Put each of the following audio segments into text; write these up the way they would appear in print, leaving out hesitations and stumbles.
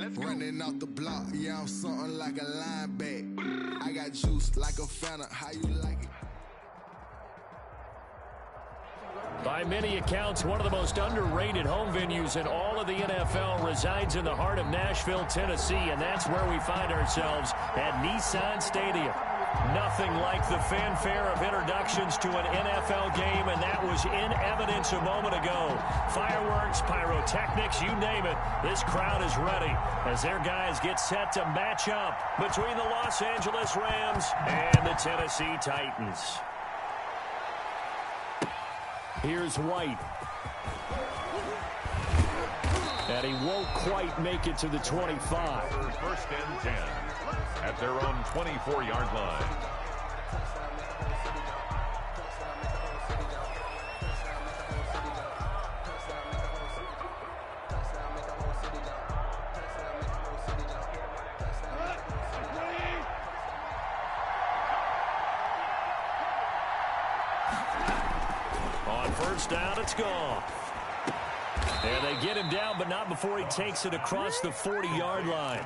Running off the block, yeah, I'm something like a linebacker. I got juice like a Fanta, how you like it? By many accounts, one of the most underrated home venues in all of the NFL resides in the heart of Nashville, Tennessee, and that's where we find ourselves at Nissan Stadium. Nothing like the fanfare of introductions to an NFL game, and that was in evidence a moment ago. Fireworks, pyrotechnics, you name it. This crowd is ready as their guys get set to match up between the Los Angeles Rams and the Tennessee Titans. Here's White. And he won't quite make it to the 25. First and 10 at their own 24-yard line. On first down, it's gone. And they get him down, but not before he takes it across the 40-yard line.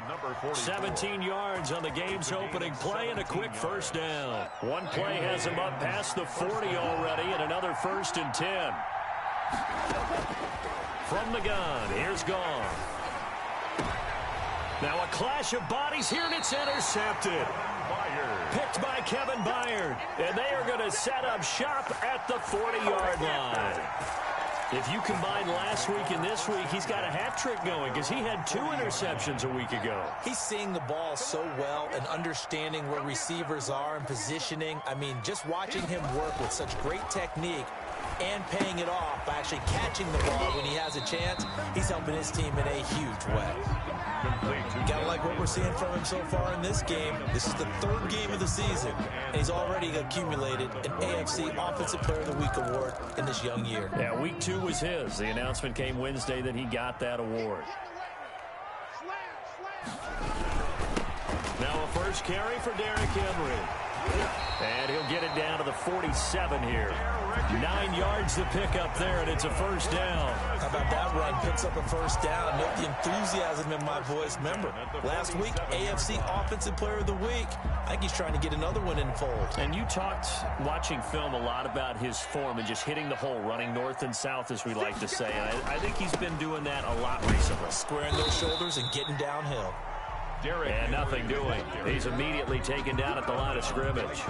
17 yards on the game's opening play and a quick first down. One play has him up past the 40 already, and another first and 10. From the gun, here's Gone. Now a clash of bodies here, and it's intercepted. Picked by Kevin Byard. And they are going to set up shop at the 40-yard line. If you combine last week and this week, he's got a hat trick going because he had 2 interceptions a week ago. He's seeing the ball so well and understanding where receivers are and positioning. I mean, just watching him work with such great technique and paying it off by actually catching the ball when he has a chance, he's helping his team in a huge way. You gotta like what we're seeing from him so far in this game. This is the 3rd game of the season, and he's already accumulated an AFC Offensive Player of the Week award in this young year. Yeah, week 2 was his. The announcement came Wednesday that he got that award. Now a first carry for Derrick Henry. And he'll get it down to the 47 here. 9 yards to pick up there, and it's a first down. How about that run? Picks up a first down. Note the enthusiasm in my voice. Remember, last week, AFC Offensive Player of the Week. I think he's trying to get another one in the fold. And you talked, watching film, a lot about his form and just hitting the hole, running north and south, as we like to say. And I think he's been doing that a lot recently. Squaring those shoulders and getting downhill. And nothing doing. He's immediately taken down at the line of scrimmage.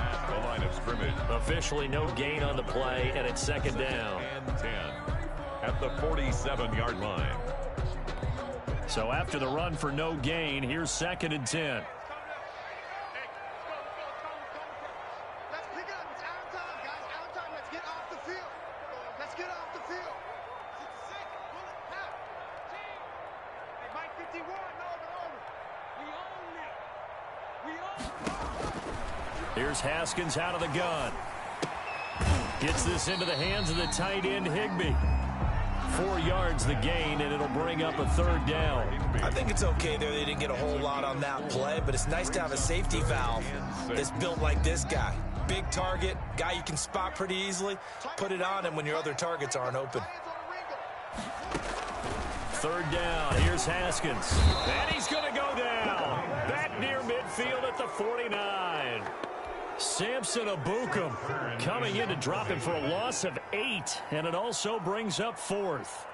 Officially no gain on the play, and it's second down. And 10 at the 47-yard line. So after the run for no gain, here's second and 10. Here's Haskins out of the gun. Gets this into the hands of the tight end, Higbee. 4 yards the gain, and it'll bring up a third down. I think it's okay there. They didn't get a whole lot on that play, but it's nice to have a safety valve that's built like this guy. Big target, guy you can spot pretty easily. Put it on him when your other targets aren't open. Third down. Here's Haskins. And he's going to go down. Back near midfield at the 49. Samson Ebukam coming in to drop him for a loss of 8, and it also brings up 4th.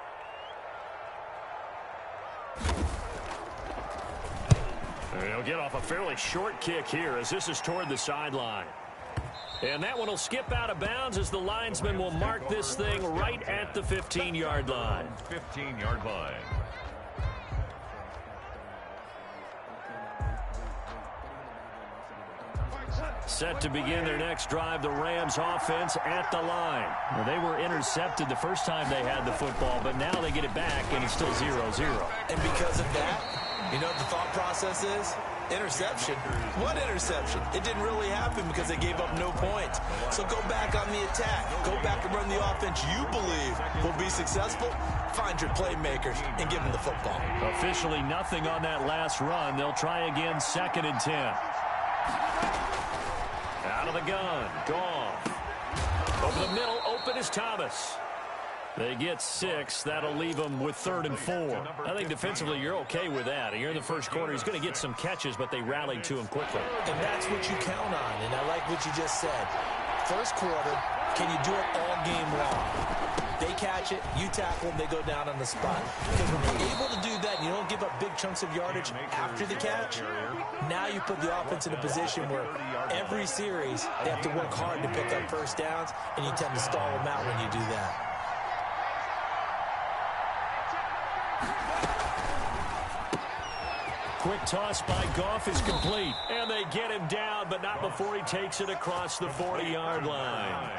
He'll get off a fairly short kick here as this is toward the sideline. And that one will skip out of bounds as the linesman will mark this thing right at the 15-yard line. 15-yard line. Set to begin their next drive, the Rams offense at the line. Well, they were intercepted the first time they had the football, but now they get it back, and it's still 0-0. And because of that, you know what the thought process is? Interception. What interception? It didn't really happen because they gave up no points. So go back on the attack. Go back and run the offense you believe will be successful. Find your playmakers and give them the football. Officially nothing on that last run. They'll try again, second and 10. Out of the gun, Goff. Over the middle, open is Thomas. They get 6. That'll leave them with 3rd and 4. I think defensively you're okay with that. Here in the first quarter, he's going to get some catches, but they rallied to him quickly. And that's what you count on, and I like what you just said. First quarter, can you do it all game long? They catch it, you tackle them, they go down on the spot. Because when you're able to do that and you don't give up big chunks of yardage after the catch, now you put the offense in a position where every series they have to work hard to pick up first downs, and you tend to stall them out when you do that. Quick toss by Goff is complete. And they get him down, but not before he takes it across the 40-yard line.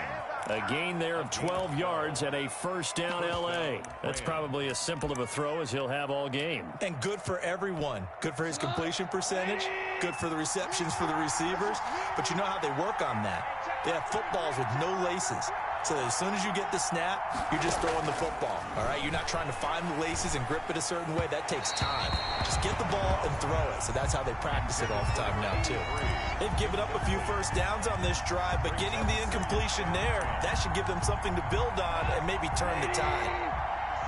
A gain there of 12 yards and a first down L.A. That's probably as simple of a throw as he'll have all game. And good for everyone. Good for his completion percentage. Good for the receptions for the receivers. But you know how they work on that. They have footballs with no laces. So that as soon as you get the snap, you're just throwing the football. All right? You're not trying to find the laces and grip it a certain way. That takes time. Just get the ball and throw it. So that's how they practice it all the time now, too. They've given up a few first downs on this drive, but getting the incompletion there, that should give them something to build on and maybe turn the tide.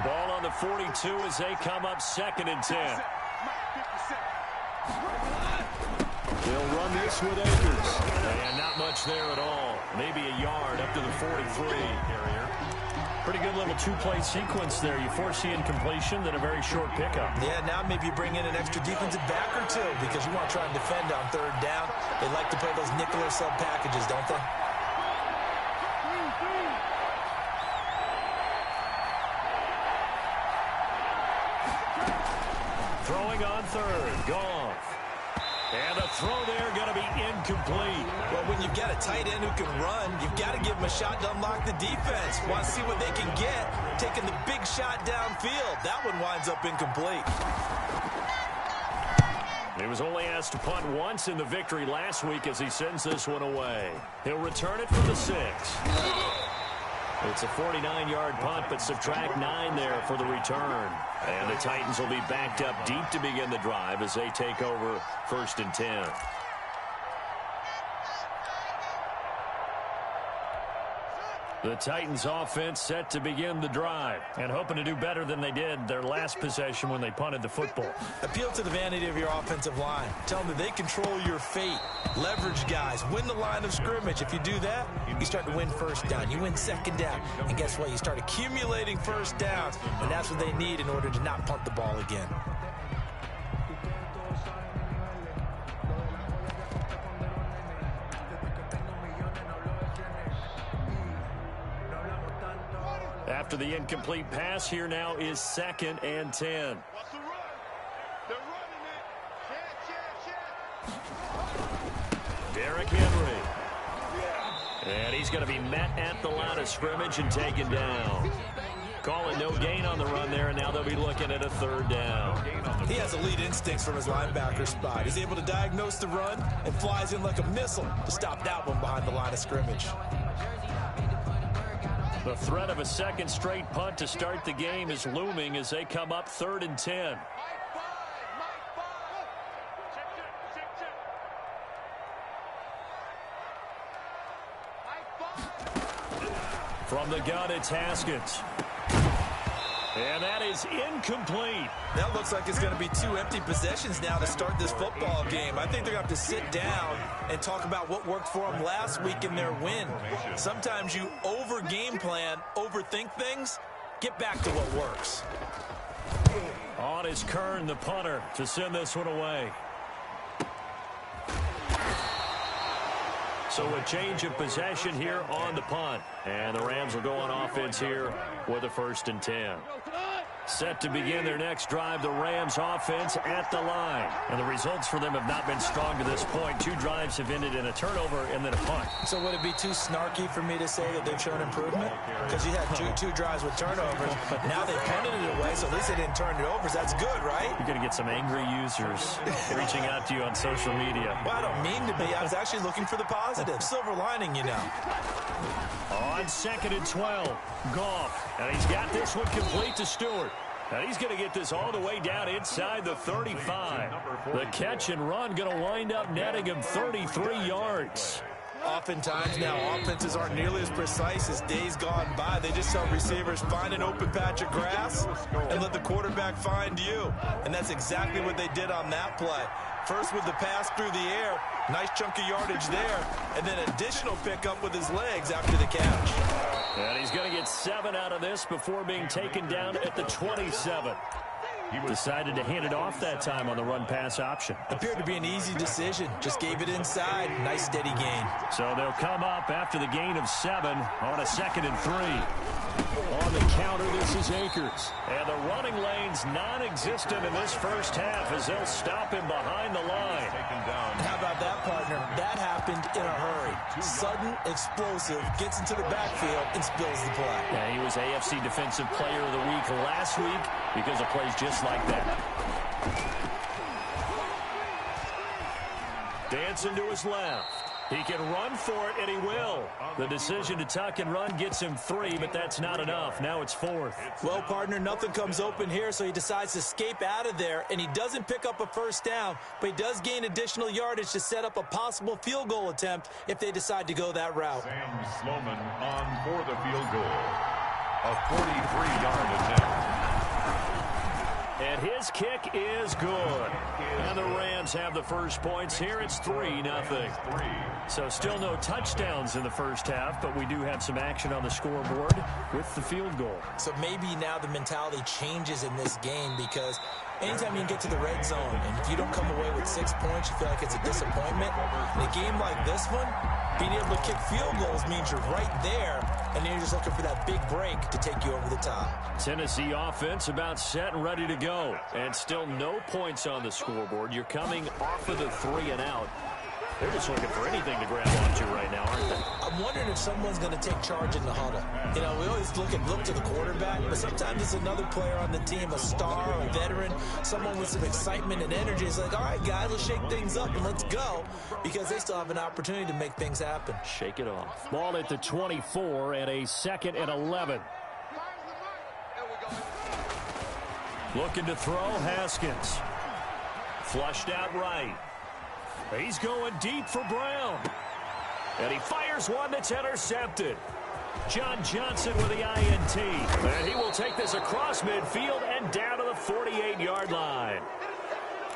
Ball on the 42 as they come up 2nd and 10. They'll run this with Akers. And not much there at all. Maybe a yard up to the 43. Pretty good little two-play sequence there. You force the incompletion, then a very short pickup. Yeah, now maybe you bring in an extra defensive back or two because you want to try and defend on 3rd down. They like to play those nickel or sub packages, don't they? Throwing on 3rd. Goff. And the throw there going to be incomplete. Well, when you've got a tight end who can run, you've got to give him a shot to unlock the defense. Want to see what they can get, taking the big shot downfield. That one winds up incomplete. He was only asked to punt once in the victory last week as he sends this one away. He'll return it from the 6. It's a 49-yard punt, but subtract 9 there for the return. And the Titans will be backed up deep to begin the drive as they take over 1st and 10. The Titans offense set to begin the drive and hoping to do better than they did their last possession when they punted the football. Appeal to the vanity of your offensive line. Tell them that they control your fate. Leverage guys. Win the line of scrimmage. If you do that, you start to win first down. You win 2nd down. And guess what? You start accumulating first downs. And that's what they need in order to not punt the ball again. After the incomplete pass, here now is 2nd and 10. Derrick Henry. And he's going to be met at the line of scrimmage and taken down. Calling no gain on the run there, and now they'll be looking at a 3rd down. He has elite instincts from his linebacker spot. He's able to diagnose the run and flies in like a missile to stop that one behind the line of scrimmage. The threat of a 2nd straight punt to start the game is looming as they come up 3rd and 10. From the gun, it's Haskins. And that is incomplete. That looks like it's going to be 2 empty possessions now to start this football game. I think they're going to have to sit down and talk about what worked for them last week in their win. Sometimes you over-game plan, overthink things. Get back to what works. On is Kern, the punter, to send this one away. So a change of possession here on the punt. And the Rams will go on offense here with a 1st and 10. Set to begin their next drive, the Rams offense at the line. And the results for them have not been strong to this point. 2 drives have ended in a turnover and then a punt. So would it be too snarky for me to say that they've shown improvement? Because you had two drives with turnovers. Now they punted it away, so at least they didn't turn it over. So that's good, right? You're going to get some angry users reaching out to you on social media. Well, I don't mean to be. I was actually looking for the positive. Silver lining, you know. On 2nd and 12, Goff. And he's got this one complete to Stewart. And he's going to get this all the way down inside the 35. The catch and run going to wind up netting him 33 yards. Oftentimes now, offenses aren't nearly as precise as days gone by. They just tell receivers, find an open patch of grass and let the quarterback find you. And that's exactly what they did on that play. First with the pass through the air, nice chunk of yardage there, and then additional pickup with his legs after the catch. And he's going to get 7 out of this before being taken down at the 27. He decided to hand it off that time on the run-pass option. Appeared to be an easy decision. Just gave it inside. Nice steady gain. So they'll come up after the gain of 7 on a 2nd and 3. On the counter, this is Akers. And the running lane's non-existent in this first half as they'll stop him behind the line. How about that, partner? That happened in a hurry. Sudden, explosive, gets into the backfield and spills the play. Yeah, he was AFC Defensive Player of the Week last week because of plays just like that. Dancing to his left. He can run for it, and he will. The decision to tuck and run gets him 3, but that's not enough. Now it's 4th. Well, partner, nothing comes open here, so he decides to escape out of there, and he doesn't pick up a first down, but he does gain additional yardage to set up a possible field goal attempt if they decide to go that route. Sam Sloman on for the field goal. A 43-yard attempt. And his kick is good. And the Rams have the first points here. It's 3-0. So still no touchdowns in the first half, but we do have some action on the scoreboard with the field goal. So maybe now the mentality changes in this game because anytime you can get to the red zone and if you don't come away with 6 points, you feel like it's a disappointment. In a game like this one, being able to kick field goals means you're right there, and then you're just looking for that big break to take you over the top. Tennessee offense about set and ready to go. And still no points on the scoreboard. You're coming off of the 3 and out. They're just looking for anything to grab onto right now, aren't they? I'm wondering if someone's going to take charge in the huddle. You know, we always look to the quarterback, but sometimes it's another player on the team, a star, a veteran, someone with some excitement and energy. It's like, all right, guys, let's shake things up and let's go, because they still have an opportunity to make things happen. Shake it off. Ball at the 24 and a 2nd and 11. Looking to throw, Haskins. Flushed out right. He's going deep for Brown. And he fires one that's intercepted. John Johnson with the INT. And he will take this across midfield and down to the 48-yard line.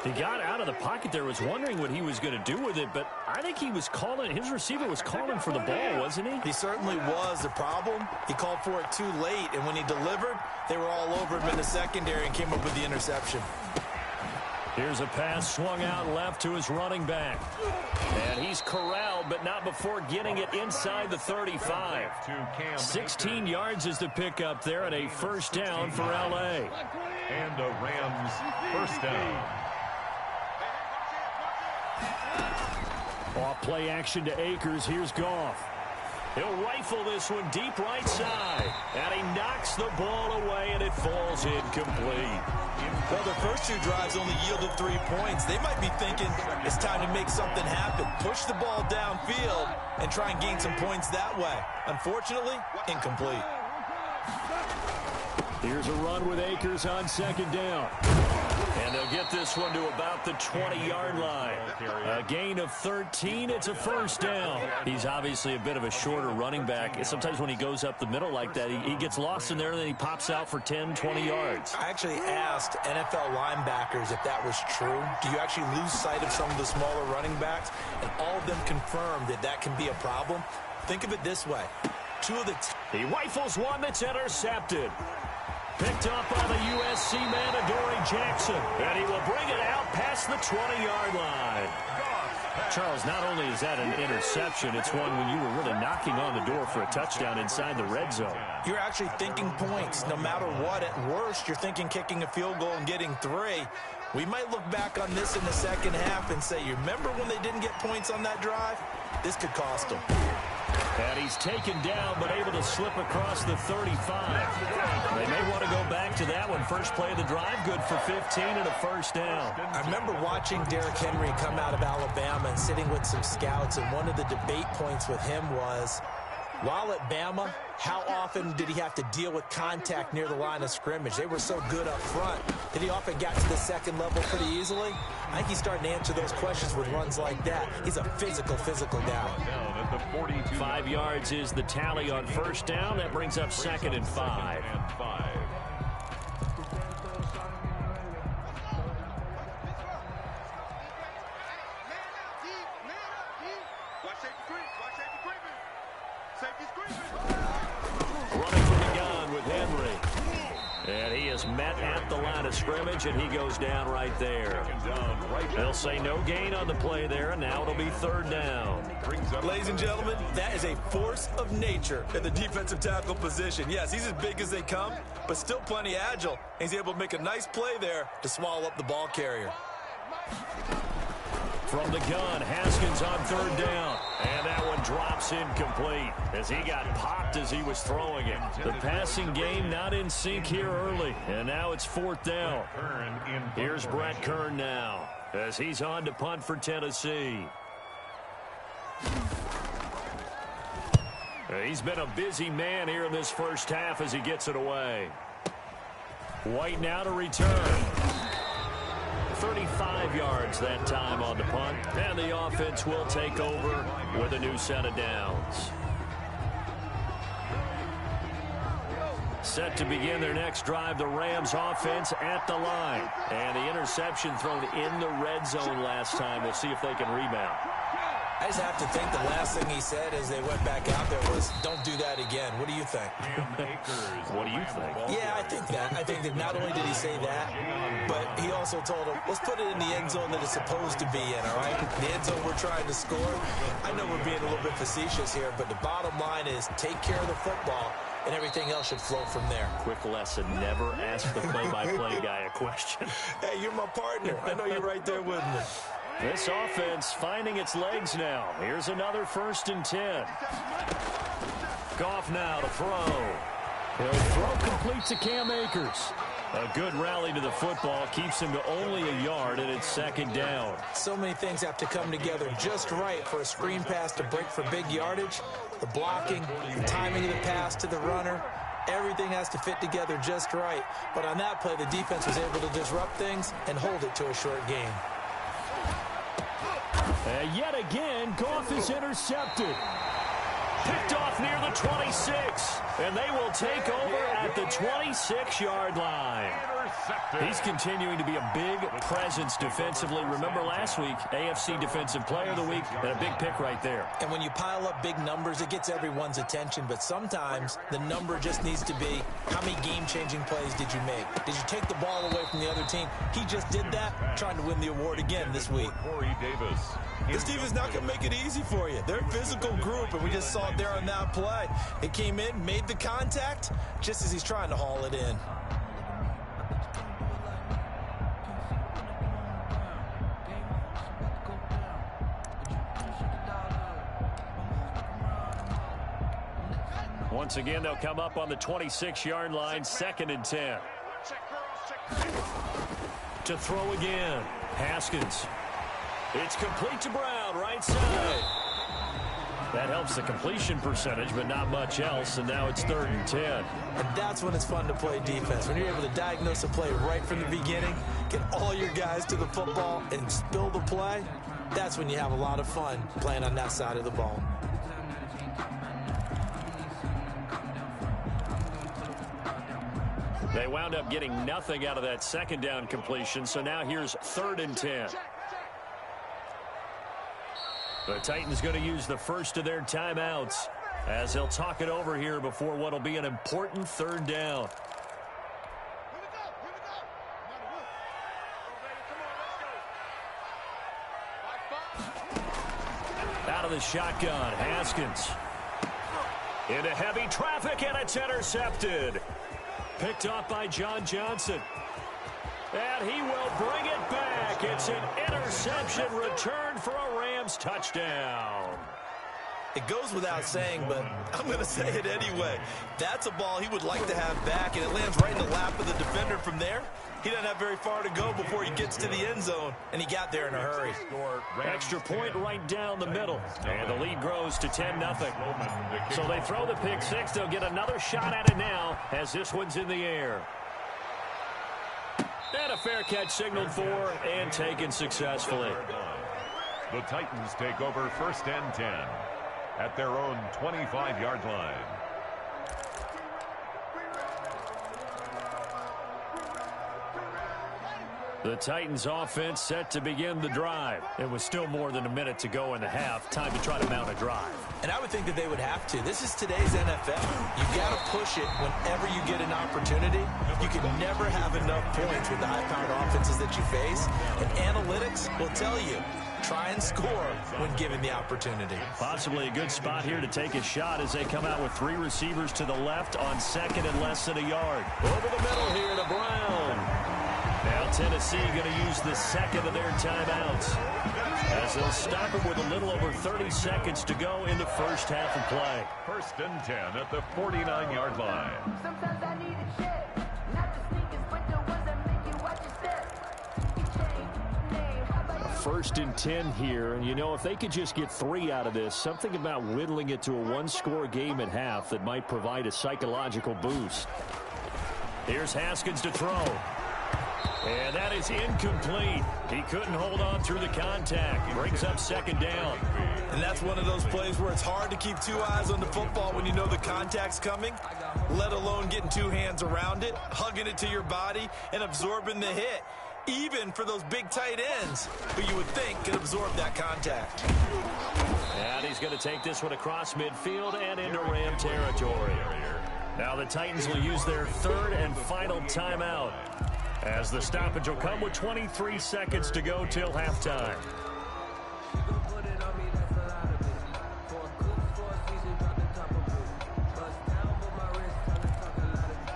He got out of the pocket there, was wondering what he was going to do with it, but I think he was calling, his receiver was calling for the ball, wasn't he? He certainly was. The problem, he called for it too late, and when he delivered, they were all over him in the secondary and came up with the interception. Here's a pass swung out left to his running back. And he's corralled, but not before getting it inside the 35. 16 yards is the pickup there, and a first down for L.A. And a Rams first down. Off play action to Akers. Here's Goff. He'll rifle this one deep right side. And he knocks the ball away, and it falls incomplete. Well, the first 2 drives only yielded 3 points. They might be thinking it's time to make something happen. Push the ball downfield and try and gain some points that way. Unfortunately, incomplete. Here's a run with Akers on 2nd down. And they'll get this one to about the 20-yard line. A gain of 13. It's a first down. He's obviously a bit of a shorter running back. Sometimes when he goes up the middle like that, he gets lost in there, and then he pops out for 10, 20 yards. I actually asked NFL linebackers if that was true. Do you actually lose sight of some of the smaller running backs? And all of them confirmed that that can be a problem. Think of it this way. He rifles one that's intercepted. Picked up by the USC man, Adoree Jackson. And he will bring it out past the 20-yard line. Charles, not only is that an interception, it's one when you were really knocking on the door for a touchdown inside the red zone. You're actually thinking points. No matter what, at worst, you're thinking kicking a field goal and getting 3. We might look back on this in the second half and say, you remember when they didn't get points on that drive? This could cost them. And he's taken down, but able to slip across the 35. They may want to go back to that one. First play of the drive, good for 15 and a first down. I remember watching Derrick Henry come out of Alabama and sitting with some scouts, and one of the debate points with him was, While at Bama, how often did he have to deal with contact near the line of scrimmage? They were so good up front that he often got to the second level pretty easily. I think he's starting to answer those questions with runs like that. He's a physical guy. 5 yards is the tally on first down. That brings up 2nd and 5. Running from the gun with Henry. And he is met at the line of scrimmage, and he goes down right there. They'll say no gain on the play there, and now it'll be 3rd down. Ladies and gentlemen, that is a force of nature at the defensive tackle position. Yes, he's as big as they come, but still plenty agile. He's able to make a nice play there to swallow up the ball carrier. From the gun, Haskins on 3rd down. And that one drops incomplete as he got popped as he was throwing it. The passing game not in sync here early. And now it's 4th down. Here's Brett Kern now as he's on to punt for Tennessee. He's been a busy man here in this first half as he gets it away. White now to return. 35 yards that time on the punt, and the offense will take over with a new set of downs. Set to begin their next drive, the Rams offense at the line. And the interception thrown in the red zone last time. We'll see if they can rebound. I just have to think the last thing he said as they went back out there was, don't do that again. What do you think? What do you think? Yeah, I think that. I think that not only did he say that, but he also told him, let's put it in the end zone that it's supposed to be in, all right? The end zone we're trying to score. I know we're being a little bit facetious here, but the bottom line is take care of the football, and everything else should flow from there. Quick lesson, never ask the play-by-play guy a question. Hey, you're my partner. I know you're right there with me. This offense finding its legs now. Here's another 1st and 10. Goff now to throw. He'll throw complete to Cam Akers. A good rally to the football keeps him to only a yard, and it's 2nd down. So many things have to come together just right for a screen pass to break for big yardage. The blocking, the timing of the pass to the runner, everything has to fit together just right. But on that play, the defense was able to disrupt things and hold it to a short game. And yet again, Goff is intercepted. Picked off near the 26. And they will take over at the 26-yard line. He's continuing to be a big presence defensively. Remember last week, AFC Defensive Player of the Week, and a big pick right there. And when you pile up big numbers, it gets everyone's attention. But sometimes the number just needs to be, how many game-changing plays did you make? Did you take the ball away from the other team? He just did that, trying to win the award again this week. Corey Davis. This defense not going to make it easy for you. They're a physical group, and we just saw it there on that play. It came in, made the contact, just as he's trying to haul it in. Once again, they'll come up on the 26-yard line, 2nd and 10. To throw again, Haskins. It's complete to Brown, right side. That helps the completion percentage, but not much else, and now it's 3rd and 10. And that's when it's fun to play defense. When you're able to diagnose a play right from the beginning, get all your guys to the football, and spill the play, that's when you have a lot of fun playing on that side of the ball. They wound up getting nothing out of that 2nd down completion, so now here's 3rd and 10. The Titans going to use the first of their timeouts as they'll talk it over here before what will be an important 3rd down. Out of the shotgun, Haskins. Into heavy traffic, and it's intercepted. Picked off by John Johnson. And he will bring it back. It's an interception return for a Rams touchdown. It goes without saying, but I'm going to say it anyway. That's a ball he would like to have back, and it lands right in the lap of the defender from there. He doesn't have very far to go before he gets to the end zone, and he got there in a hurry. Extra point right down the middle, and the lead grows to 10-0. So they throw the pick six. They'll get another shot at it now as this one's in the air. And a fair catch signaled for and taken successfully. The Titans take over 1st and 10 at their own 25-yard line. The Titans offense set to begin the drive. It was still more than a minute to go in the half. Time to try to mount a drive. And I would think that they would have to. This is today's NFL. You've got to push it whenever you get an opportunity. You can never have enough points with the high-powered offenses that you face. And analytics will tell you, try and score when given the opportunity. Possibly a good spot here to take a shot as they come out with 3 receivers to the left on 2nd and less than a yard. Over the middle here to Brown. Now Tennessee going to use the 2nd of their timeouts as they'll stop him with a little over 30 seconds to go in the first half of play. 1st and 10 at the 49-yard line. Sometimes I need a check, not the sneakers, but the ones that make you watch your step. 1st and 10 here, and you know, if they could just get 3 out of this, something about whittling it to a 1-score game at half that might provide a psychological boost. Here's Haskins to throw. And that is incomplete. He couldn't hold on through the contact. Brings up 2nd down. And that's one of those plays where it's hard to keep 2 eyes on the football when you know the contact's coming, let alone getting 2 hands around it, hugging it to your body, and absorbing the hit, even for those big tight ends who you would think could absorb that contact. And he's going to take this one across midfield and into Ram territory. Now the Titans will use their 3rd and final timeout, as the stoppage will come with 23 seconds to go till halftime.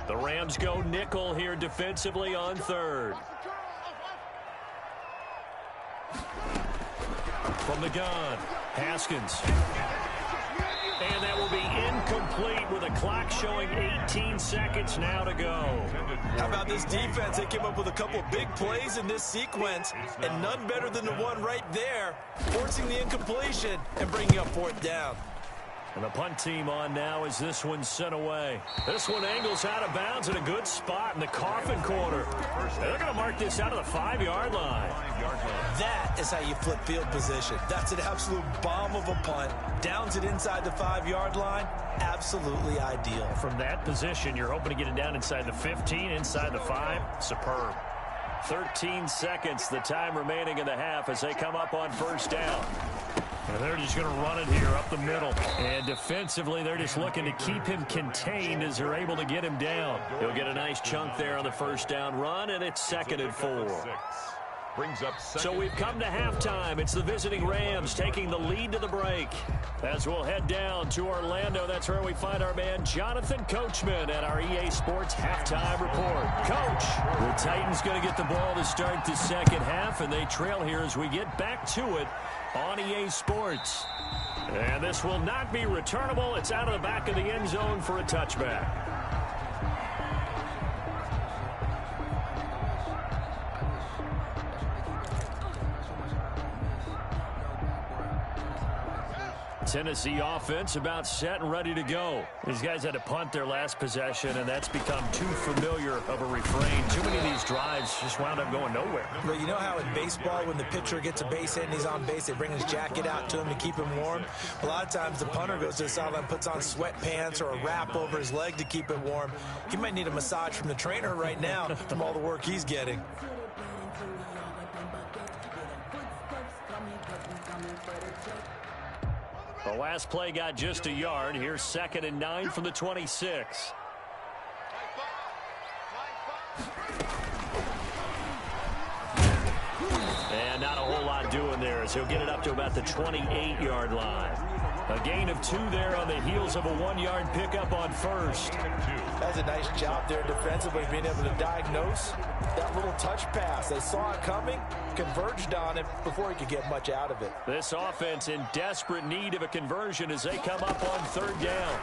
The Rams go nickel here defensively on 3rd. From the gun, Haskins. And that will be incomplete with a clock showing 18 seconds now to go. How about this defense? They came up with a couple big plays in this sequence, and none better than the one right there, forcing the incompletion and bringing up 4th down. And the punt team on now as this one's sent away. This one angles out of bounds in a good spot in the coffin corner. They're going to mark this out of the 5-yard line. That is how you flip field position. That's an absolute bomb of a punt. Downs it inside the 5-yard line. Absolutely ideal. From that position, you're hoping to get it down inside the 15, inside the 5. Superb. 13 seconds, the time remaining in the half as they come up on 1st down. And they're just going to run it here up the middle. And defensively, they're just looking to keep him contained as they're able to get him down. He'll get a nice chunk there on the 1st down run, and it's 2nd and 4. Brings up 2nd. So we've come to halftime. It's the visiting Rams taking the lead to the break. As we'll head down to Orlando, that's where we find our man Jonathan Coachman at our EA Sports Halftime Report. Coach, the Titans going to get the ball to start the 2nd half, and they trail here as we get back to it on EA Sports. And this will not be returnable. It's out of the back of the end zone for a touchback. Tennessee offense about set and ready to go. These guys had to punt their last possession, and that's become too familiar of a refrain. Too many of these drives just wound up going nowhere. But you know how in baseball, when the pitcher gets a base hit and he's on base, they bring his jacket out to him to keep him warm? A lot of times the punter goes to the sideline, puts on sweatpants or a wrap over his leg to keep it warm. He might need a massage from the trainer right now from all the work he's getting. The last play got just a yard. Here's 2nd and 9 from the 26. And not a whole lot doing there as he'll get it up to about the 28-yard line. A gain of 2 there on the heels of a 1-yard pickup on first. That's a nice job there defensively, being able to diagnose that little touch pass. They saw it coming, converged on it before he could get much out of it. This offense in desperate need of a conversion as they come up on 3rd down.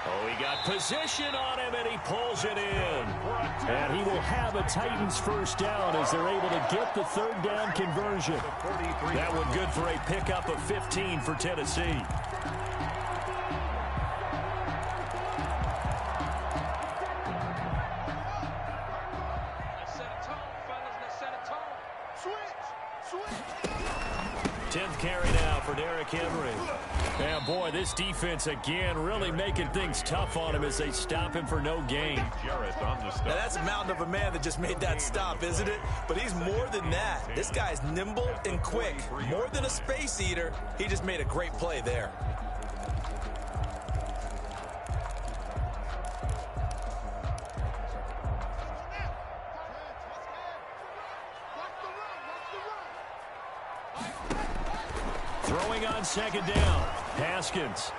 Oh, he got position on him, and he pulls it in. And he will have a Titans first down as they're able to get the 3rd down conversion. That one good for a pickup of 15 for Tennessee. Carry now for Derrick Henry. And boy, this defense again really making things tough on him as they stop him for no gain. Now that's a mountain of a man that just made that stop, isn't it? But he's more than that. This guy's nimble and quick. More than a space eater. He just made a great play there. Throwing on 2nd down, Haskins.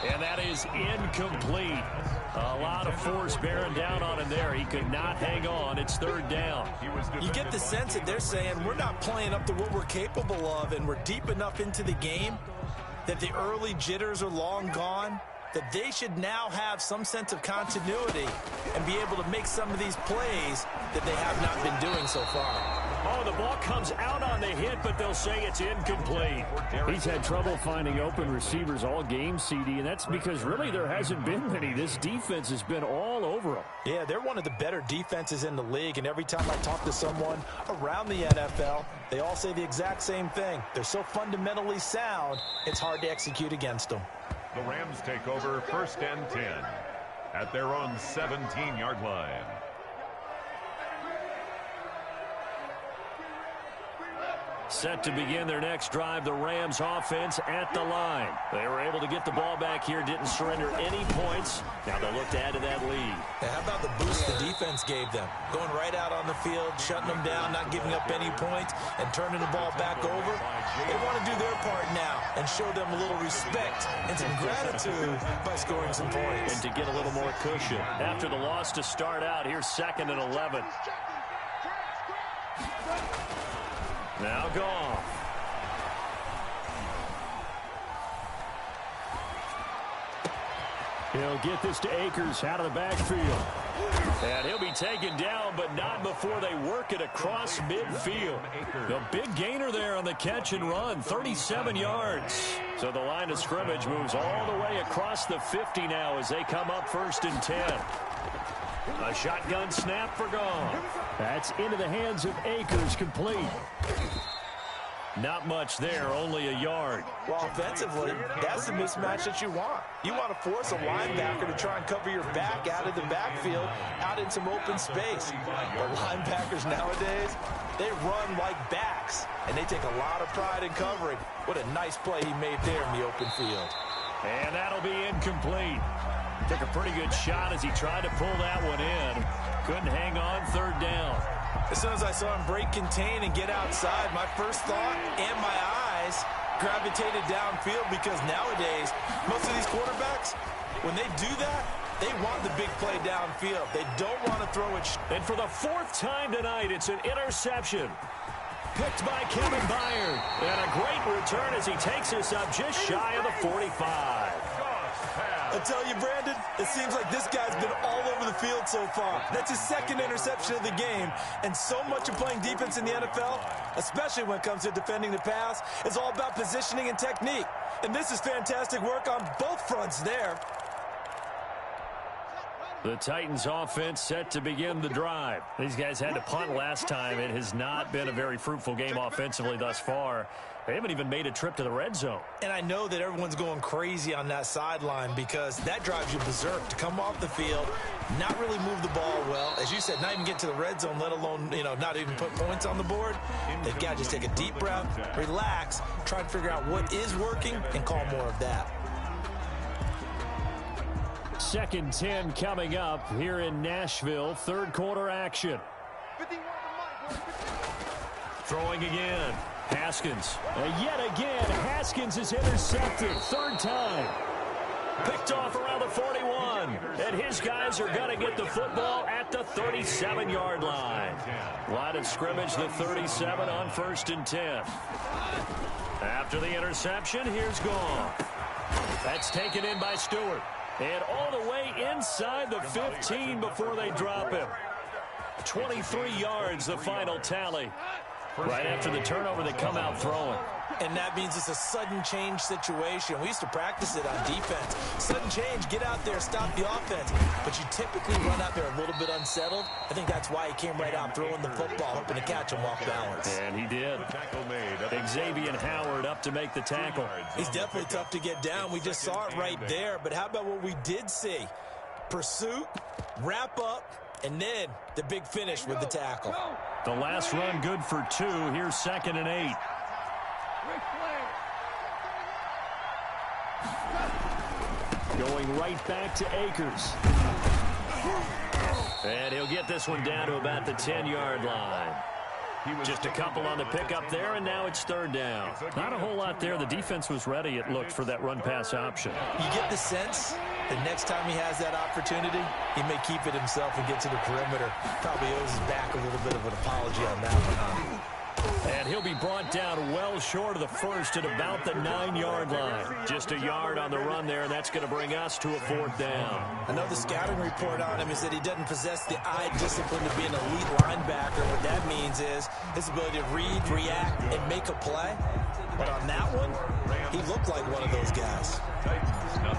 And that is incomplete. A lot of force bearing down on him there. He could not hang on. It's 3rd down. You get the sense that they're saying we're not playing up to what we're capable of, and we're deep enough into the game that the early jitters are long gone, that they should now have some sense of continuity and be able to make some of these plays that they have not been doing so far. Oh, the ball comes out on the hit, but they'll say it's incomplete. He's had trouble finding open receivers all game, CD, and that's because really there hasn't been many. This defense has been all over them. Yeah, they're one of the better defenses in the league, and every time I talk to someone around the NFL, they all say the exact same thing. They're so fundamentally sound, it's hard to execute against them. The Rams take over 1st and 10 at their own 17-yard line. Set to begin their next drive, the Rams offense at the line. They were able to get the ball back here, didn't surrender any points. Now they'll look to add to that lead. Now, how about the boost the defense gave them? Going right out on the field, shutting them down, not giving up any points, and turning the ball back over. They want to do their part now and show them a little respect and some gratitude by scoring some points. And to get a little more cushion. After the loss to start out, here's 2nd and 11. Now Goff. He'll get this to Akers out of the backfield. And he'll be taken down, but not before they work it across midfield. The big gainer there on the catch and run, 37 yards. So the line of scrimmage moves all the way across the 50 now as they come up 1st and 10. A shotgun snap for Goff. That's into the hands of Akers, complete. Not much there, only a yard. Well, offensively, that's the mismatch that you want. You want to force a linebacker to try and cover your back out of the backfield, out in some open space. The linebackers nowadays, they run like backs, and they take a lot of pride in covering. What a nice play he made there in the open field. And that'll be incomplete. Took a pretty good shot as he tried to pull that one in. Couldn't hang on, 3rd down. As soon as I saw him break contain and get outside, my first thought and my eyes gravitated downfield, because nowadays, most of these quarterbacks, when they do that, they want the big play downfield. They don't want to throw it. And for the 4th time tonight, it's an interception. Picked by Kevin Byard. And a great return as he takes us up just shy of the 45. I tell you, Brandon, it seems like this guy's been all over the field so far. That's his 2nd interception of the game. And so much of playing defense in the NFL, especially when it comes to defending the pass, is all about positioning and technique. And this is fantastic work on both fronts there. The Titans offense set to begin the drive. These guys had to punt last time. It has not been a very fruitful game offensively thus far. They haven't even made a trip to the red zone. And I know that everyone's going crazy on that sideline, because that drives you berserk to come off the field, not really move the ball well. As you said, not even get to the red zone, let alone, not even put points on the board. They've got to just take a deep breath, relax, try to figure out what is working, and call more of that. 2nd 10 coming up here in Nashville. 3rd quarter action. Throwing again. Haskins. And yet again, Haskins is intercepted. Third time. Picked off around the 41. And his guys are going to get the football at the 37-yard line. Line of scrimmage, the 37 on 1st and 10. After the interception, here's Goff. That's taken in by Stewart. And all the way inside the 15 before they drop him. 23 yards, the final tally. Right after the turnover, they come out throwing. And that means it's a sudden change situation. We used to practice it on defense. Sudden change, get out there, stop the offense. But you typically run out there a little bit unsettled. I think that's why he came right out throwing the football, hoping to catch him off balance. And he did. Xavier Howard up to make the tackle. He's definitely tough to get down. We just saw it right there. But how about what we did see? Pursuit, wrap up, and then the big finish with the tackle. The last run good for 2. Here's 2nd and 8. Going right back to Akers. And he'll get this one down to about the 10-yard line. Just a couple on the pickup there, and now it's 3rd down. Not a whole lot there. The defense was ready, it looked, for that run-pass option. You get the sense the next time he has that opportunity, he may keep it himself and get to the perimeter. Probably owes his back a little bit of an apology on that one. And he'll be brought down well short of the first at about the 9-yard line. Just a yard on the run there, and that's going to bring us to a 4th down. I know the scouting report on him is that he doesn't possess the eye discipline to be an elite linebacker. What that means is his ability to read, react, and make a play. But on that one, he looked like one of those guys.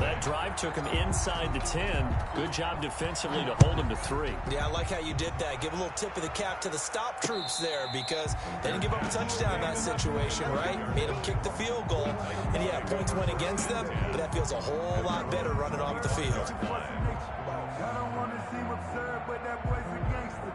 That drive took him inside the 10. Good job defensively to hold him to 3. Yeah, I like how you did that. Give a little tip of the cap to the stop troops there because they didn't give up a touchdown in that situation, right? Made them kick the field goal. And yeah, points went against them, but that feels a whole lot better running off the field. I don't want to seem absurd, but that boy's a gangster.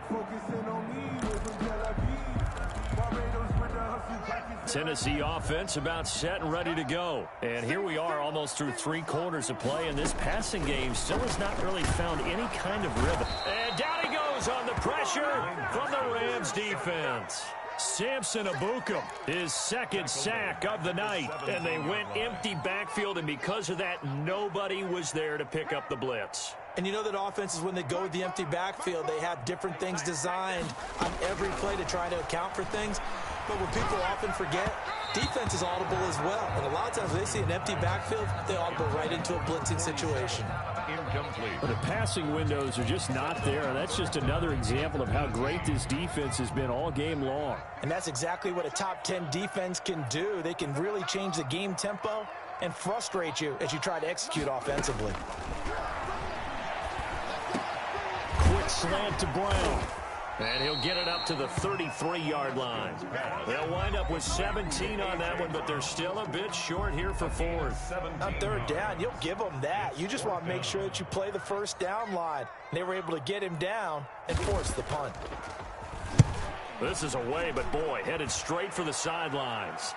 Focusing on me with some Tel Aviv. Barbados with the hustle pockets. Tennessee offense about set and ready to go. And here we are almost through 3 quarters of play, and this passing game still has not really found any kind of rhythm. And down he goes on the pressure from the Rams defense. Samson Ebukam, his 2nd sack of the night. And they went empty backfield, and because of that, nobody was there to pick up the blitz. And you know that offenses, when they go with the empty backfield, they have different things designed on every play to try to account for things. But what people often forget, defense is audible as well. And a lot of times they see an empty backfield, they audible right into a blitzing situation. But the passing windows are just not there, and that's just another example of how great this defense has been all game long. And that's exactly what a top 10 defense can do. They can really change the game tempo and frustrate you as you try to execute offensively. Quick slant to Brown. And he'll get it up to the 33-yard line. They'll wind up with 17 on that one, but they're still a bit short here for 4th. On 3rd down, you'll give them that. You just want to make sure that you play the 1st down line. They were able to get him down and force the punt. This is away, but boy, headed straight for the sidelines.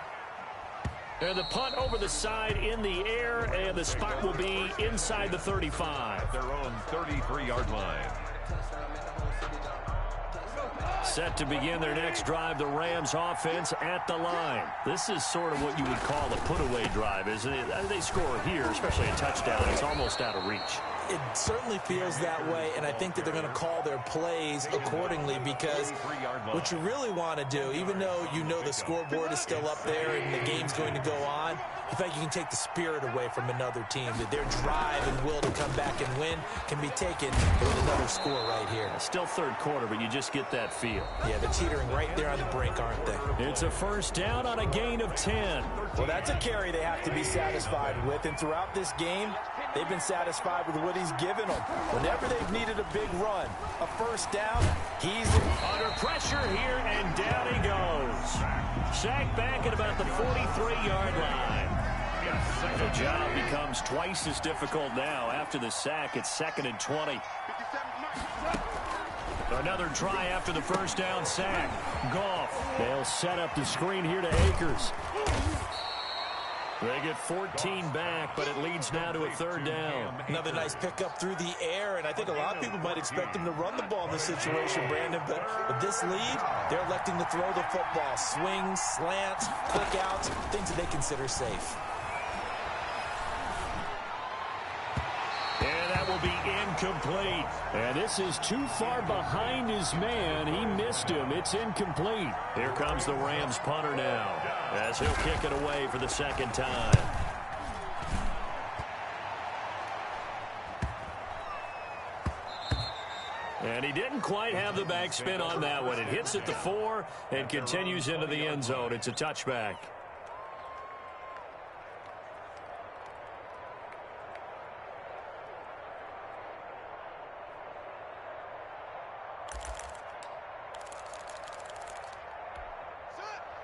And the punt over the side in the air, and the spot will be inside the 35. Their own 33-yard line. Set to begin their next drive, the Rams offense at the line. This is sort of what you would call a put-away drive, isn't it? They score here, especially a touchdown. It's almost out of reach. It certainly feels that way, and I think that they're going to call their plays accordingly because what you really want to do, even though you know the scoreboard is still up there and the game's going to go on, I think you can take the spirit away from another team. That their drive and will to come back and win can be taken with another score right here. Still 3rd quarter, but you just get that feel. Yeah, they're teetering right there on the brink, aren't they? It's a 1st down on a gain of 10. Well, that's a carry they have to be satisfied with, and throughout this game, they've been satisfied with what he's given them. Whenever they've needed a big run, a 1st down, he's under pressure here, and down he goes. Sacked back at about the 43-yard line. The job becomes twice as difficult now. After the sack, it's 2nd and 20. Another try after the 1st down sack. Goff. They'll set up the screen here to Akers. They get 14 back, but it leads now to a third down. Another nice pickup through the air, and I think a lot of people might expect them to run the ball in this situation, Brandon, but with this lead, they're electing to throw the football. Swings, slants, quick outs, things that they consider safe. And that will be incomplete. And this is too far behind his man. He missed him. It's incomplete. Here comes the Rams punter now, as he'll kick it away for the second time. And he didn't quite have the backspin on that one. It hits at the 4 and continues into the end zone. It's a touchback.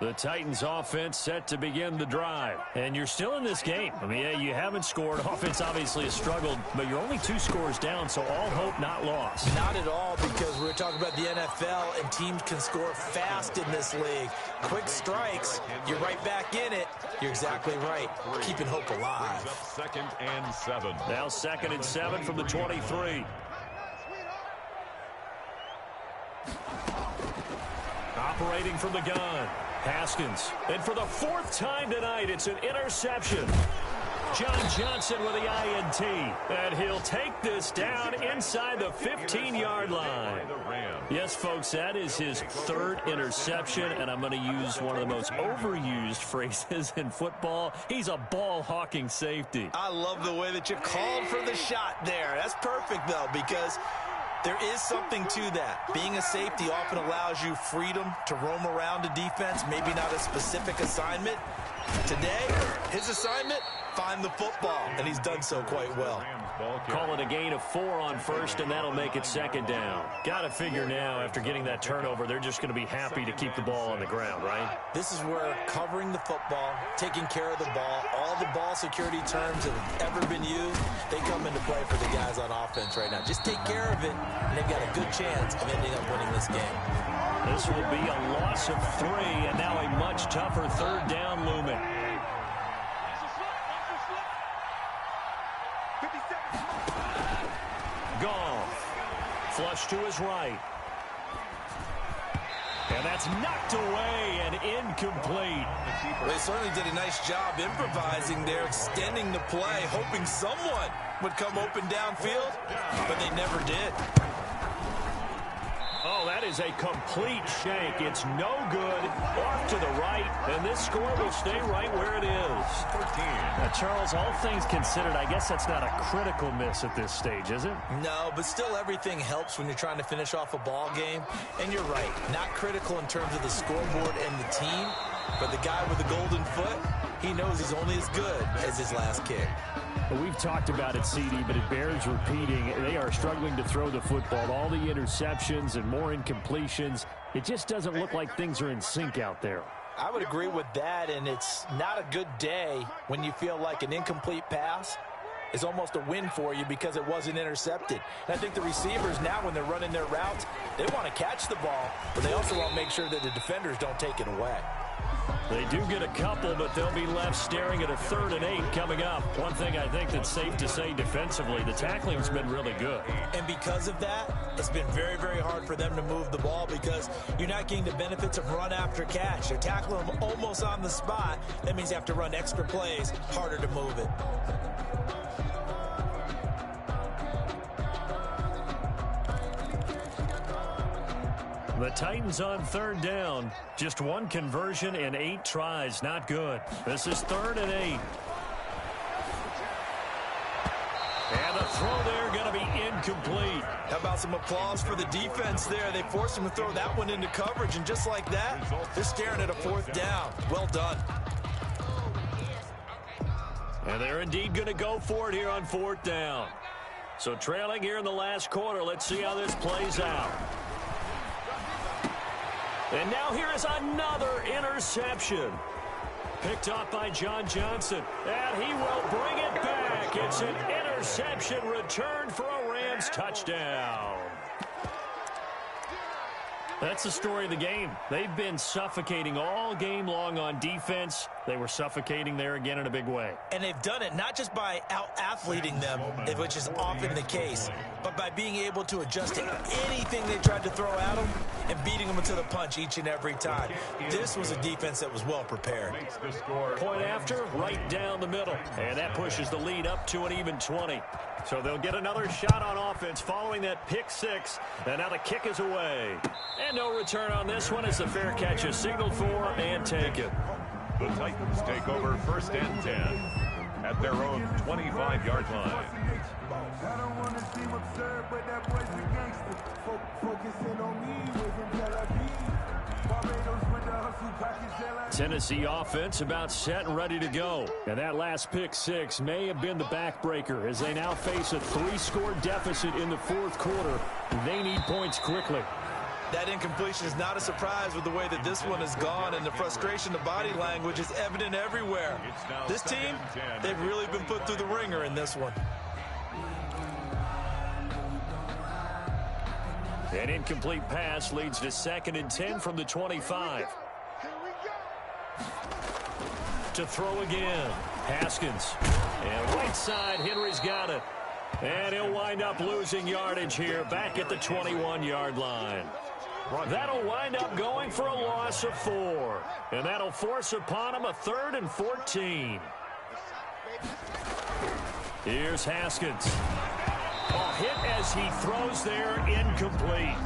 The Titans offense set to begin the drive. And you're still in this game. I mean, yeah, you haven't scored. Offense obviously has struggled, but you're only 2 scores down, so all hope not lost. Not at all, because we're talking about the NFL, and teams can score fast in this league. Quick strikes, you're right back in it. You're exactly right. Keeping hope alive. 2nd and 7. Now 2nd and 7 from the 23. Operating from the gun. Haskins. And for the 4th time tonight, it's an interception. John Johnson with the INT. And he'll take this down inside the 15-yard line. Yes, folks, that is his 3rd interception, and I'm going to use one of the most overused phrases in football. He's a ball-hawking safety. I love the way that you called for the shot there. That's perfect, though, because there is something to that. Being a safety often allows you freedom to roam around a defense, maybe not a specific assignment. Today, his assignment, find the football, and he's done so quite well. Call it a gain of 4 on 1st, and that'll make it 2nd down. Got to figure now, after getting that turnover, they're just going to be happy to keep the ball on the ground, right? This is where covering the football, taking care of the ball, all the ball security terms that have ever been used, they come into play for the guys on offense right now. Just take care of it, and they've got a good chance of ending up winning this game. This will be a loss of 3, and now a much tougher 3rd down looming. Goff. Flush to his right. And that's knocked away and incomplete. They certainly did a nice job improvising there, extending the play, hoping someone would come open downfield, but they never did. Oh, that is a complete shank. It's no good. Off to the right, and this score will stay right where it is. 13. Now, Charles, all things considered, I guess that's not a critical miss at this stage, is it? No, but still everything helps when you're trying to finish off a ball game. And you're right, not critical in terms of the scoreboard and the team, but the guy with the golden foot, he knows he's only as good as his last kick. Well, we've talked about it, CD, but it bears repeating. They are struggling to throw the football. All the interceptions and more incompletions. It just doesn't look like things are in sync out there. I would agree with that, and it's not a good day when you feel like an incomplete pass is almost a win for you because it wasn't intercepted. And I think the receivers now, when they're running their routes, they want to catch the ball, but they also want to make sure that the defenders don't take it away. They do get a couple, but they'll be left staring at a 3rd and 8 coming up. One thing I think that's safe to say defensively, the tackling's been really good. And because of that, it's been very, very hard for them to move the ball because you're not getting the benefits of run after catch. They're tackling them almost on the spot. That means you have to run extra plays, harder to move it. The Titans on 3rd down. Just 1 conversion and 8 tries. Not good. This is 3rd and 8. And the throw there going to be incomplete. How about some applause for the defense there? They forced him to throw that one into coverage, and just like that, they're staring at a 4th down. Well done. And they're indeed going to go for it here on 4th down. So trailing here in the last quarter. Let's see how this plays out. And now here is another interception. Picked up by John Johnson. And he will bring it back. It's an interception returned for a Rams touchdown. That's the story of the game. They've been suffocating all game long on defense. They were suffocating there again in a big way. And they've done it not just by out-athleting them, which is often the case, but by being able to adjust to anything they tried to throw at them and beating them to the punch each and every time. This was a defense that was well prepared. Point after, right down the middle. And that pushes the lead up to an even 20. So they'll get another shot on offense following that pick six. And now the kick is away. And no return on this one as the fair catch is signaled for and taken. The Titans take over 1st and 10 at their own 25-yard line. I don't want to seem absurd, but that boy's a gangster. Focusing on me, we're from Tel Aviv. Barbados with the hustle, package Tennessee offense about set and ready to go. And that last pick six may have been the backbreaker as they now face a 3-score deficit in the fourth quarter. They need points quickly. That incompletion is not a surprise with the way that this one has gone, and the frustration, the body language is evident everywhere. This team, they've really been put through the ringer in this one. An incomplete pass leads to 2nd and 10 from the 25. To throw again, Haskins. And right side, Henry's got it. And he'll wind up losing yardage here back at the 21-yard line. That'll wind up going for a loss of 4. And that'll force upon him a 3rd and 14. Here's Haskins. A hit as he throws there, incomplete.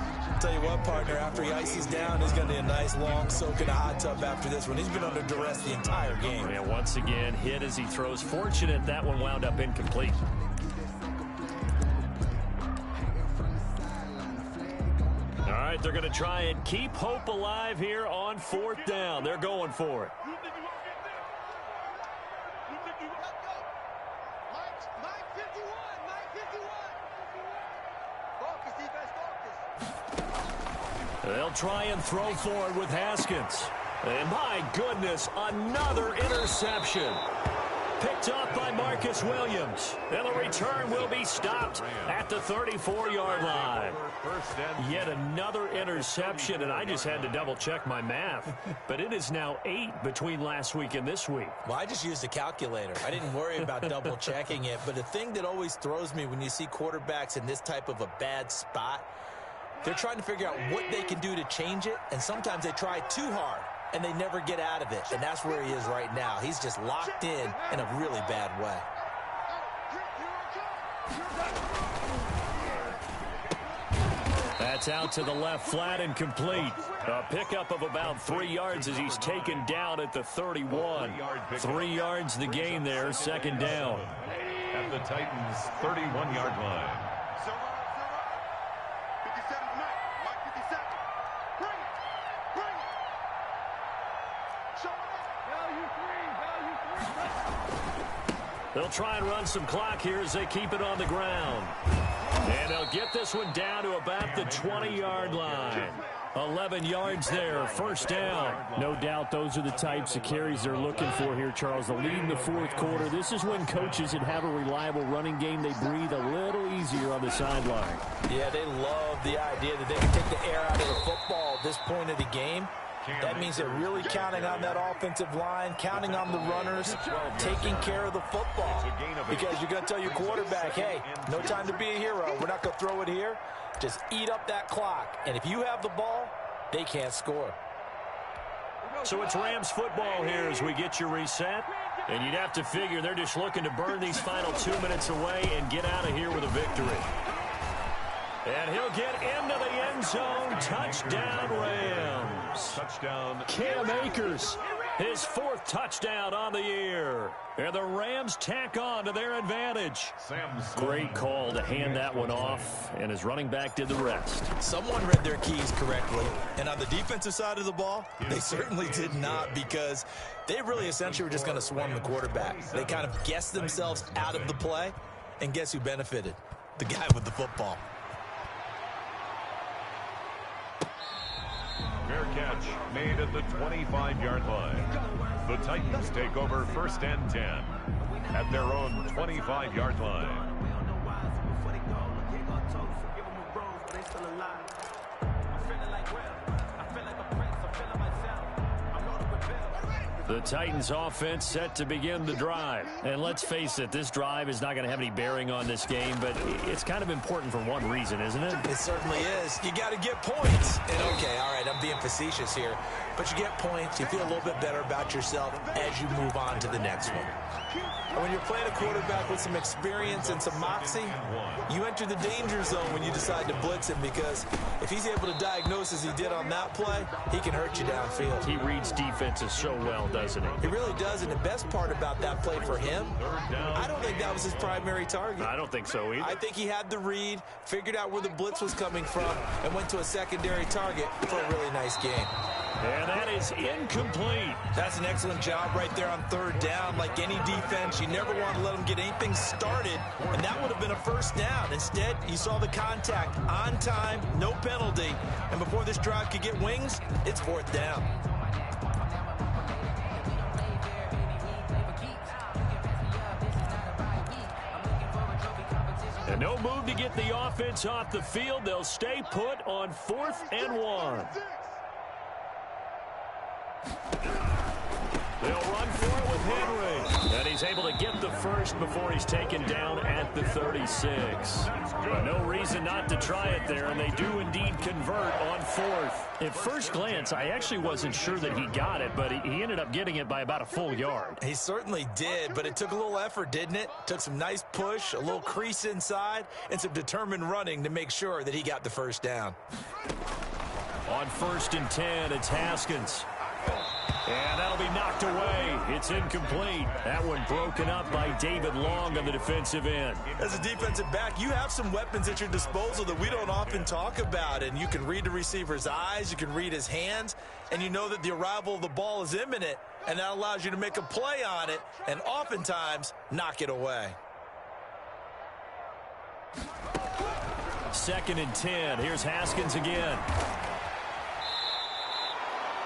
Tell you what, partner, after he ices down, he's going to be a nice long soak in a hot tub after this one. He's been under duress the entire game. And once again, hit as he throws. Fortunate that one wound up incomplete. All right, they're going to try and keep hope alive here on 4th down. They're going for it. They'll try and throw forward with Haskins. And my goodness, another interception. Picked up by Marcus Williams. And the return will be stopped at the 34-yard line. Yet another interception, and I just had to double-check my math. But it is now 8 between last week and this week. Well, I just used a calculator. I didn't worry about double-checking it. But the thing that always throws me when you see quarterbacks in this type of a bad spot, they're trying to figure out what they can do to change it, and sometimes they try too hard, and they never get out of it. And that's where he is right now. He's just locked in a really bad way. That's out to the left flat and complete. A pickup of about 3 yards as he's taken down at the 31. 3 yards the gain there, 2nd down. At the Titans' 31-yard line. They'll try and run some clock here as they keep it on the ground. And they'll get this one down to about the 20-yard line. 11 yards there, 1st down. No doubt those are the types of carries they're looking for here, Charles. The lead in the fourth quarter. This is when coaches that have a reliable running game, they breathe a little easier on the sideline. Yeah, they love the idea that they can take the air out of the football at this point of the game. That means they're really counting on that offensive line, counting on the runners, taking care of the football. Because you're going to tell your quarterback, hey, no time to be a hero. We're not going to throw it here. Just eat up that clock. And if you have the ball, they can't score. So it's Rams football here as we get you reset. And you'd have to figure they're just looking to burn these final 2 minutes away and get out of here with a victory. And he'll get into the end zone. Touchdown, Rams. Touchdown. Cam Akers, his 4th touchdown on the year. And the Rams tack on to their advantage. Great call to hand that one off, and his running back did the rest. Someone read their keys correctly, and on the defensive side of the ball, they certainly did not, because they really essentially were just going to swarm the quarterback. They kind of guessed themselves out of the play, and guess who benefited? The guy with the football. Fair catch made at the 25-yard line. The Titans take over 1st and 10 at their own 25-yard line. The Titans offense set to begin the drive. And let's face it, this drive is not going to have any bearing on this game, but it's kind of important for one reason, isn't it? It certainly is. You got to get points. And okay, all right, I'm being facetious here, but you get points, you feel a little bit better about yourself as you move on to the next one. And when you're playing a quarterback with some experience and some moxie, you enter the danger zone when you decide to blitz him, because if he's able to diagnose as he did on that play, he can hurt you downfield. He reads defenses so well, doesn't he? He really does, and the best part about that play for him, I don't think that was his primary target. I don't think so either. I think he had the read, figured out where the blitz was coming from, and went to a secondary target for a really nice game. And that is incomplete. That's an excellent job right there on third down. Like any defense, you never want to let them get anything started, and that would have been a first down. Instead, you saw the contact on time, no penalty, and before this drive could get wings, it's fourth down. And no move to get the offense off the field. They'll stay put on 4th and 1. They'll run for it with Henry. And he's able to get the first before he's taken down at the 36. But no reason not to try it there, and they do indeed convert on 4th. At first glance, I actually wasn't sure that he got it, but he ended up getting it by about a full yard. He certainly did, but it took a little effort, didn't it? Took some nice push, a little crease inside, and some determined running to make sure that he got the first down. On 1st and 10, it's Haskins. And that'll be knocked away. It's incomplete. That one broken up by David Long on the defensive end. As a defensive back, you have some weapons at your disposal that we don't often talk about. And you can read the receiver's eyes, you can read his hands, and you know that the arrival of the ball is imminent. And that allows you to make a play on it and oftentimes knock it away. 2nd and 10. Here's Haskins again.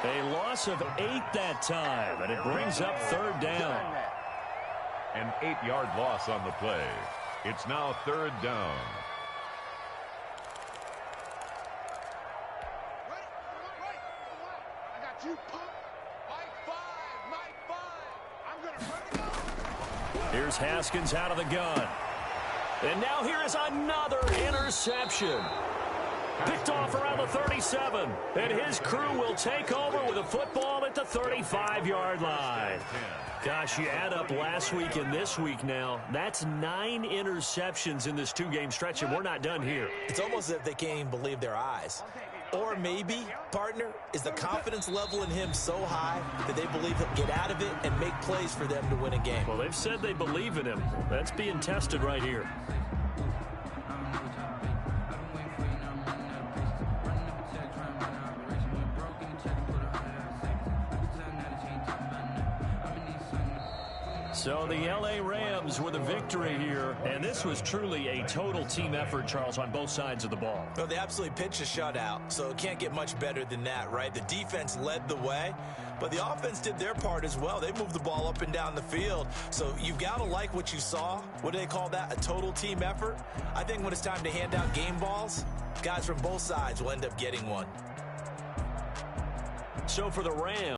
A loss of 8 that time, and it brings up 3rd down. An 8-yard loss on the play. It's now 3rd down. I got you pumped. Mike 5. I'm going to run it up. Here's Haskins out of the gun. And now here is another interception. Picked off around the 37, and his crew will take over with a football at the 35-yard line. Gosh, you add up last week and this week now, that's 9 interceptions in this 2-game stretch, and we're not done here. It's almost as if they can't even believe their eyes. Or maybe, partner, is the confidence level in him so high that they believe he'll get out of it and make plays for them to win a game. Well, they've said they believe in him. That's being tested right here. So the L.A. Rams with a victory here, and this was truly a total team effort, Charles, on both sides of the ball. Well, they absolutely pitched a shutout, so it can't get much better than that, right? The defense led the way, but the offense did their part as well. They moved the ball up and down the field, so you've got to like what you saw. What do they call that? A total team effort? I think when it's time to hand out game balls, guys from both sides will end up getting one. So for the Rams,